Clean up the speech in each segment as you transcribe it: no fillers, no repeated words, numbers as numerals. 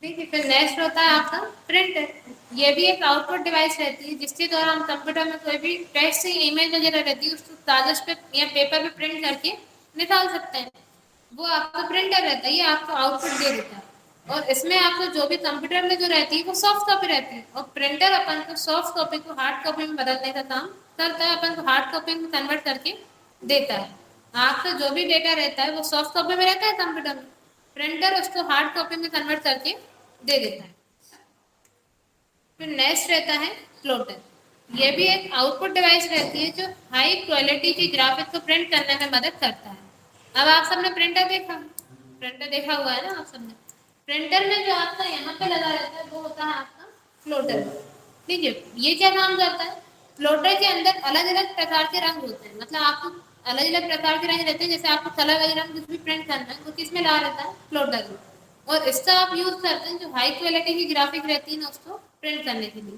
ठीक है, फिर नेक्स्ट होता है आपका प्रिंटर। ये भी एक आउटपुट डिवाइस रहती है जिसके द्वारा हम कंप्यूटर में कोई भी टेक्स्ट या इमेज वगैरह रहती है उसको कागज पे या पेपर पे प्रिंट करके निकाल सकते हैं। वो आपका प्रिंटर रहता है, ये आपको आउटपुट दे देता है। और इसमें आपको जो भी कंप्यूटर में जो रहती है वो सॉफ्ट कॉपी रहती है, और प्रिंटर अपन को सॉफ्ट कॉपी को हार्ड कॉपी में बदलने का काम करता है, अपन को हार्ड कॉपी में कन्वर्ट करके देता है। आपका जो भी डेटा रहता है वो सॉफ्ट कॉपी में रहता है कंप्यूटर में, प्रिंटर उसको हार्ड कॉपी में कन्वर्ट करके दे देता है। फिर नेक्स्ट रहता है प्लॉटर। ये भी एक आउटपुट डिवाइस रहती है जो हाई क्वालिटी की ग्राफिक को प्रिंट करने में मदद करता है। अब आप सबने प्रिंटर देखा, प्रिंटर देखा हुआ है ना आप सबने। प्रिंटर में जो आपका यहाँ पे लगा रहता है वो होता है आपका फ्लोटर। ठीक है, ये क्या काम करता है? फ्लोटर के अंदर अलग अलग प्रकार के रंग होते हैं, मतलब आपको अलग अलग प्रकार के रंग रहते हैं। जैसे आपको कलर वगैरह में कुछ भी प्रिंट करना है तो किसमें ला रहता है? फ्लोटर में। और इसका आप यूज करते हैं जो हाई क्वालिटी की ग्राफिक रहती है ना उसको प्रिंट करने के लिए।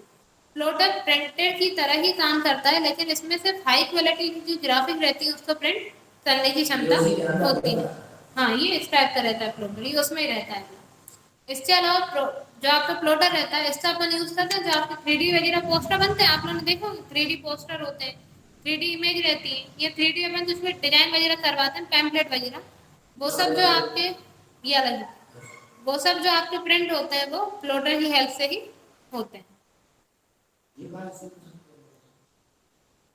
फ्लोटर प्रिंटर की तरह ही काम करता है, लेकिन इसमें सिर्फ हाई क्वालिटी की जो ग्राफिक रहती है उसको प्रिंट करने की क्षमता होती है। हाँ, ये इस टाइप का रहता है फ्लोटर, ये उसमें ही रहता है। इसके अलावा जो आपका प्लॉटर रहता है इसका अपन यूज करते हैं जो आपके 3D वगैरह पोस्टर बनते हैं। आप लोगों ने देखो 3D पोस्टर होते हैं, 3D इमेज रहती है। ये 3D अपन जो उसमें डिजाइन वगैरह करवाते हैं, पैम्पलेट वगैरह, वो सब जो आपके ये अलग वो सब जो आपके प्रिंट होते हैं वो प्लॉटर की हेल्प से ही होते हैं।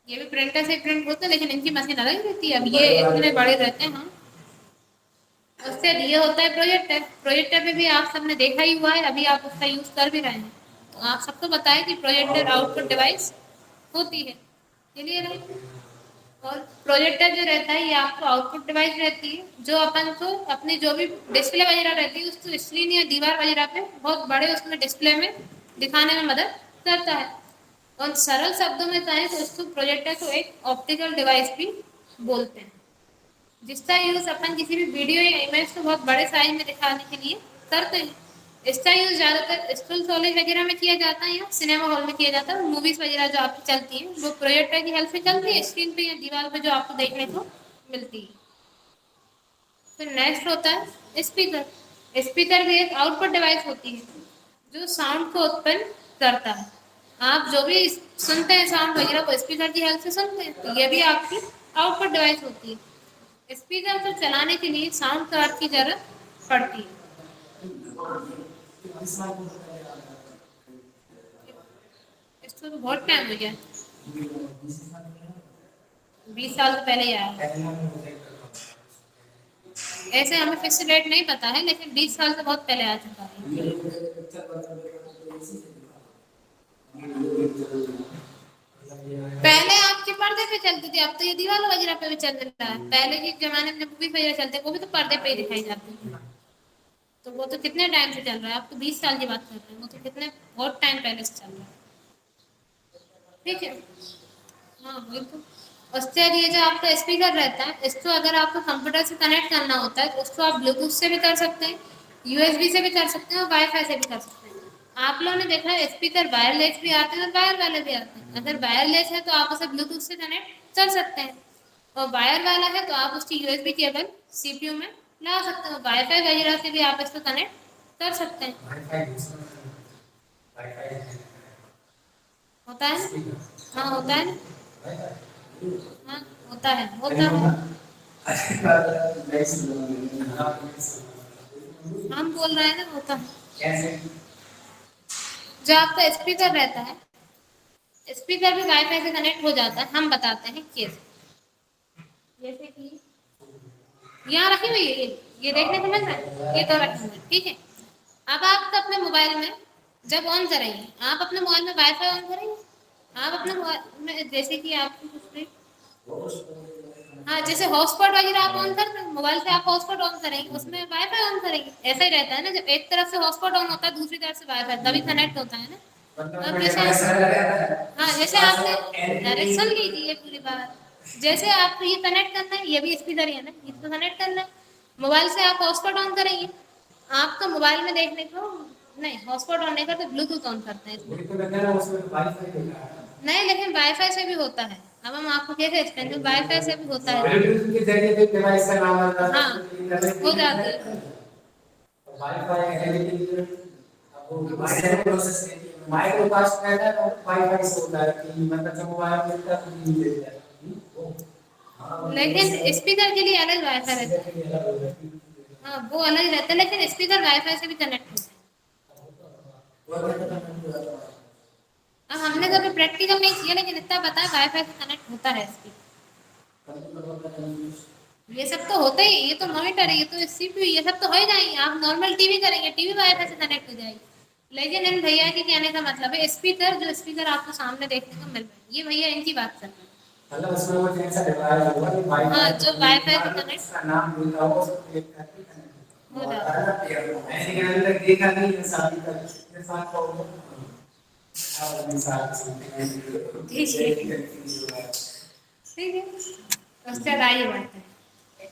ये भी प्रिंटर से प्रिंट होते हैं लेकिन इनकी मशीन अलग रहती है। अब ये इतने बड़े रहते हैं। हाँ, उससे ये होता है प्रोजेक्टर। प्रोजेक्टर पे भी आप सबने देखा ही हुआ है, अभी आप उसका यूज कर भी रहे हैं। तो आप सबको बताएं कि प्रोजेक्टर आउटपुट डिवाइस होती है। चलिए रहे। और प्रोजेक्टर जो रहता है ये आपको आउटपुट डिवाइस रहती है जो अपन को अपनी जो भी डिस्प्ले वगैरह रहती है उसको स्क्रीन या दीवार वगैरह पे बहुत बड़े उसमें डिस्प्ले में दिखाने में मदद करता है। और सरल शब्दों में कहें तो उसको प्रोजेक्टर को एक ऑप्टिकल डिवाइस भी बोलते हैं, जिसका यूज अपन किसी भी वीडियो या इमेज को बहुत बड़े साइज में दिखाने के लिए करते हैं। इसका यूज ज्यादातर स्कूल कॉलेज वगैरह में किया जाता है या सिनेमा हॉल में किया जाता है। मूवीज वगैरह जो आपकी चलती है वो प्रोजेक्टर की हेल्प से चलती है, स्क्रीन पे या दीवार पे जो आपको देखने को मिलती है। फिर नेक्स्ट होता है स्पीकर। स्पीकर भी एक आउटपुट डिवाइस होती है जो साउंड को उत्पन्न करता है। आप जो भी सुनते हैं साउंड वगैरह वो स्पीकर की हेल्प से सुनते हैं, तो ये भी आपकी आउटपुट डिवाइस होती है। स्पीकर को चलाने के लिए साउंड कार्ड की जरूरत पड़ती है। इसको तो बहुत टाइम हो गया, 20 साल तो पहले ही आया। ऐसे हमें फिक्स डेट नहीं पता है लेकिन 20 साल तो बहुत पहले आ चुका है। पहले आपके पर्दे पे चलती थी, अब तो ये दीवारों वगैरह पे भी चल रहा है। पहले के जमाने में मूवी वगैरह चलते वो भी तो पर्दे पे ही दिखाई जाती है। तो वो तो कितने टाइम से चल रहा है, आप तो 20 साल की बात कर रहे हैं, वो तो कितने बहुत टाइम पहले से चल रहा है। ठीक है। हाँ बिल्कुल। उसके बाद ये जो आपका स्पीकर रहता है इसको अगर आपको कंप्यूटर से कनेक्ट करना होता है तो उसको आप ब्लूटूथ से भी कर सकते हैं, यूएसबी से भी कर सकते हैं और वाईफाई से भी कर सकते हैं। आप लोगों ने देखा है स्पीकर वायरलेस भी आते हैं और वायर वाले भी आते हैं। अगर वायरलेस है तो आप उसे ब्लूटूथ से कनेक्ट कर सकते हैं, और वायर वाला है तो आप उसकी यूएसबी केबल सीपीयू में लगा सकते हैं। वाईफाई वगैरह से भी आप इसको कनेक्ट कर सकते हैं। होता है ना? हाँ होता है ना? हाँ होता है, होता है। हम बोल रहे हैं ना होता है। जो आपका स्पीकर रहता है, स्पीकर भी वाईफाई से कनेक्ट हो जाता है। हम बताते हैं कैसे। जैसे कि यहाँ रखी हुई है ये देखने को मिल रहा है, ये तो रखी हुई है। ठीक है। अब आप अपने मोबाइल में जब ऑन करेंगे, आप अपने मोबाइल में वाईफाई ऑन करेंगे। आप अपने मोबाइल में जैसे कि आपको कुछ भी, हाँ जैसे हॉटस्पॉट वगैरह आप ऑन करते हैं मोबाइल से, आप हॉटस्पॉट ऑन करेंगे उसमें वाईफाई ऑन करेंगे। ऐसा ही रहता है ना, जब एक तरफ से हॉटस्पॉट ऑन होता है दूसरी तरफ से वाईफाई तभी कनेक्ट होता है ना। अब जैसे हाँ जैसे आपने, अरे सुन लीजिए पूरी बात। जैसे आपको ये कनेक्ट करना है, ये भी स्पीकर ही है ना, इसको कनेक्ट करना है मोबाइल से। आप हॉटस्पॉट ऑन करेंगे, आपको मोबाइल में देखने को नहीं, हॉटस्पॉट ऑन नहीं करते, ब्लूटूथ ऑन करते हैं इसमें। नहीं लेकिन वाईफाई से भी होता है। अब हम आपको कैसे एक्सप्लेन करें, वाईफाई से भी होता है। ब्लूटूथ के जरिए भी डिवाइस का नाम आता है, हाँ हो जाती है। वाईफाई माइक्रोकास्ट रहता है तो वाईफाई से होता है कि मतलब जब मोबाइल मिलता है तो नहीं मिलता है। लेकिन स्पीकर के लिए अलग वाईफाई रहता है। हाँ वो अलग रहता है, लेकिन स्पीकर वाईफाई से भी कनेक्ट होता है। अब हमने कभी प्रैक्टिकल नहीं किया, लेकिन इतना पता है वाईफाई से कनेक्ट होता है स्पीकर। ये सब तो होता ही, ये तो मॉनिटर है, ये तो सीपीयू, ये सब तो हो ही जाएंगे। आप नॉर्मल टीवी करेंगे, टीवी वाईफाई से कनेक्ट हो जाएगी। लेकिन इन भैया के कहने का मतलब है स्पीकर, जो स्पीकर आपको सामने देखने को मिल रहा है, ये भैया इनकी बात कर रहे हैं। मतलब उसमें वो जैसा दिखाया हुआ कि वाईफाई, हाँ जो वाईफाई से कनेक्ट उसका नाम लिखा हुआ उसको क्लिक करके कनेक्ट हो जाता है। मैंने अभी तक देखा नहीं है शादी का किसके साथ होगा। हाँ मिसाल ठीक है, ठीक है, उससे आइए बढ़ते हैं।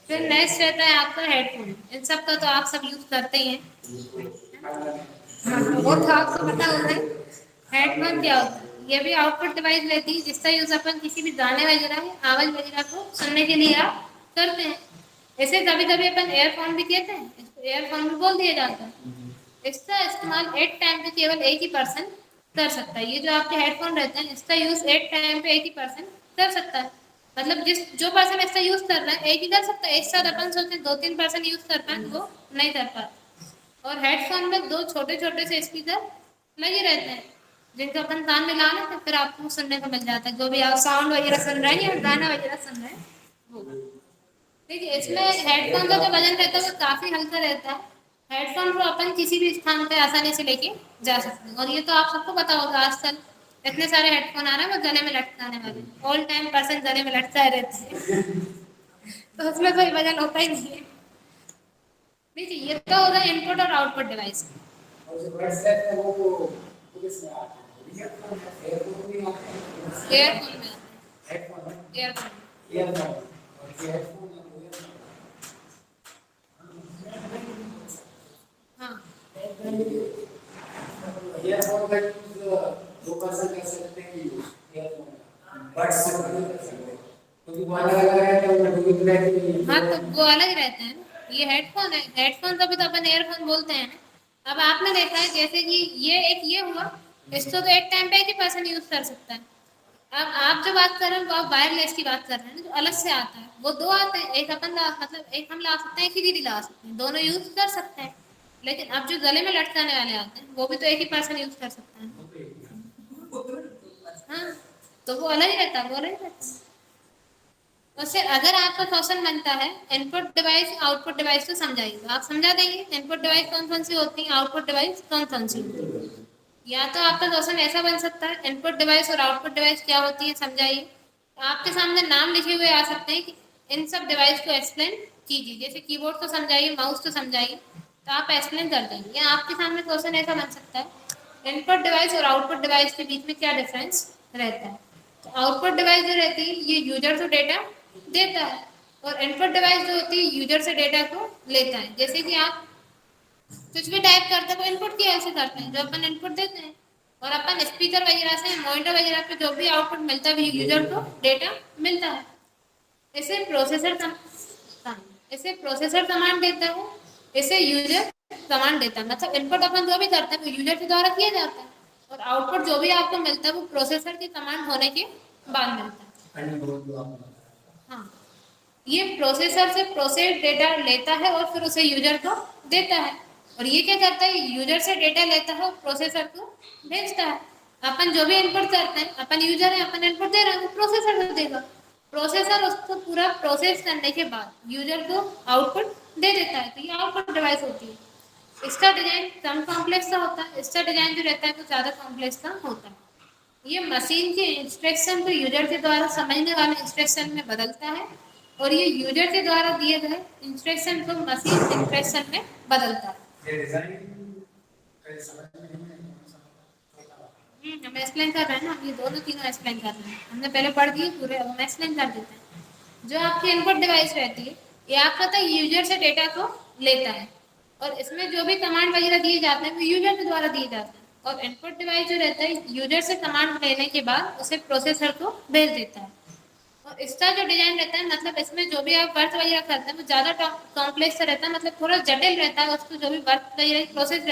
फिर नेक्स्ट रहता है आपका हेडफोन। इन सब का तो आप सब यूज करते ही हैं। हाँ वो तो आपको पता होता है। हेडफोन क्या होता है? ये भी आउटपुट डिवाइस रहती है जिसका यूज अपन किसी भी गाने वगैरह या आवाज वगैरह को सुनने के लिए आप करते हैं। ऐसे कभी कभी अपन एयरफोन भी कहते हैं, इसको एयरफोन भी बोल दिया जाता है। इसका इस्तेमाल एट टाइम पे केवल एक ही पर्सन कर सकता है। ये जो आपके हेडफोन रहते हैं, इसका यूज एट टाइम पे एक ही पर्सन कर सकता है। मतलब जिस जो पर्सन इसका यूज कर रहा है एक ही कर सकता है। एक साथ अपन सोचते दो तीन पर्सन यूज कर पाए, वो नहीं कर पाते। और हेडफोन में दो छोटे छोटे से स्पीकर लगे रहते हैं, जिनको अपन कान में ला लेते हैं, फिर आपको सुनने को मिल जाता है जो भी आप साउंड वगैरह सुन रहे हैं या गाना वगैरह सुन रहे हैं वो। देखिए इसमें हेडफोन का जो वजन रहता है वो काफी हल्का रहता है। हेडफोन को अपन किसी भी स्थान पे आसानी से लेके जा सकते हैं। और ये तो आप सबको पता होगा, आजकल इतने सारे हेडफोन आ रहे हैं वो गले में लटकाने वाले, ऑल टाइम पर्सन गले में लटकाए रहते हैं। तो उसमें कोई वजन होता ही नहीं है। देखिए ये तो होगा इनपुट और आउटपुट डिवाइस। और जो व्हाट्सएप है वो पुलिस में आता है, ईयरफोन है, एयरफोन भी आता है, एयरफोन में हेडफोन है, एयरफोन ईयरफोन और जो हेडफोन है वो हाँ ईयरफोन का यूज दो पर्सन कर सकते हैं यूज ईयरफोन का, बड्स से नहीं कर सकते क्योंकि वो अलग अलग रहते हैं, उनमें दूरी रहती है। हाँ तो वो अलग रहते हैं ना। ये हेडफोन है, हेडफोन का भी तो अपन एयरफोन बोलते हैं ना। अब आपने देखा है जैसे कि ये एक ये हुआ, इसको तो एक टाइम पे एक ही पर्सन यूज कर सकता है। अब आप जो बात कर रहे हैं वो आप वायरलेस की बात कर रहे हैं ना, जो अलग से आता है। वो दो आते हैं, एक अपन मतलब एक हम ला सकते हैं, एक ही दीदी ला सकते हैं, दोनों यूज कर सकते हैं। लेकिन अब जो गले में लटकाने वाले आते हैं वो भी तो एक ही पर्सन यूज कर सकता है। हाँ तो वो अलग ही रहता है, वो अलग ही रहता है। और फिर अगर आपका क्वेश्चन बनता है इनपुट डिवाइस आउटपुट डिवाइस, तो समझाइए, आप समझा देंगे इनपुट डिवाइस कौन कौन सी होती है, आउटपुट डिवाइस कौन कौन सी होती है। या तो आपका क्वेश्चन ऐसा बन सकता है इनपुट डिवाइस और आउटपुट डिवाइस क्या होती है समझाइए। आपके सामने नाम लिखे हुए आ सकते हैं कि इन सब डिवाइस को एक्सप्लेन कीजिए। जैसे कीबोर्ड तो समझाइए, माउस तो समझाइए, तो आप एक्सप्लेन कर देंगे। या आपके सामने क्वेश्चन ऐसा बन सकता है इनपुट डिवाइस और आउटपुट डिवाइस के बीच में क्या डिफरेंस रहता है। तो आउटपुट डिवाइस जो रहती है ये यूजर से डेटा देता है, और इनपुट डिवाइस जो होती है यूजर से डेटा को लेता है। जैसे कि आप कुछ भी टाइप करते हैं वो इनपुट की हेल्प से करते हैं, जो अपन इनपुट देते हैं। और अपन स्पीकर वगैरह से, मॉनिटर वगैरह पे जो भी आउटपुट मिलता है यूजर को डेटा मिलता है। इसे प्रोसेसर इसे प्रोसेसर कमांड देता है, इसे यूजर कमांड देता है। मतलब इनपुट अपन जो भी करते हैं वो यूजर के द्वारा किया जाता है, और आउटपुट जो भी आपको मिलता है वो प्रोसेसर की कमांड होने के बाद मिलता है। हाँ ये प्रोसेसर से प्रोसेस डेटा लेता है और फिर उसे यूजर को देता है। और ये क्या करता है, यूजर से डेटा लेता है और प्रोसेसर को भेजता है। अपन जो भी इनपुट करते हैं, अपन यूजर है, अपन इनपुट दे रहे हैं, प्रोसेसर को देगा। प्रोसेसर उसको पूरा प्रोसेस करने के बाद यूजर को आउटपुट दे देता है। तो ये आउटपुट डिवाइस होती है। इसका डिजाइन कम कॉम्प्लेक्स का होता है, इसका डिजाइन जो रहता है वो ज्यादा कॉम्प्लेक्स का होता है। ये मशीन के इंस्ट्रक्शन को यूजर के द्वारा समझने वाले इंस्ट्रक्शन में बदलता है, और ये यूजर के द्वारा दिए गए इंस्ट्रक्शन को मशीन इंस्ट्रक्शन में बदलता है। हम एक्सप्लेन कर रहे हैं ना, हम ये दोनों तीनों एक्सप्लेन कर रहे हैं। हमने पहले पढ़ दिए पूरे, अब हम एक्सप्लेन कर देते हैं। जो आपकी इनपुट डिवाइस रहती है ये आपका तो यूजर से डेटा को लेता है, और इसमें जो भी कमांड वगैरह दिए जाते हैं वो यूजर के द्वारा दिए जाते हैं। और इनपुट डिवाइस जो रहता है यूजर से कमांड लेने के बाद उसे प्रोसेसर को भेज देता है। और इसका जो डिजाइन रहता है, मतलब इसमें जो भी आप वर्क वगैरह करते हैं वो ज्यादा कॉम्प्लेक्स रहता है, मतलब थोड़ा जटिल रहता है। उसको जो भी वर्क वगैरह प्रोसेस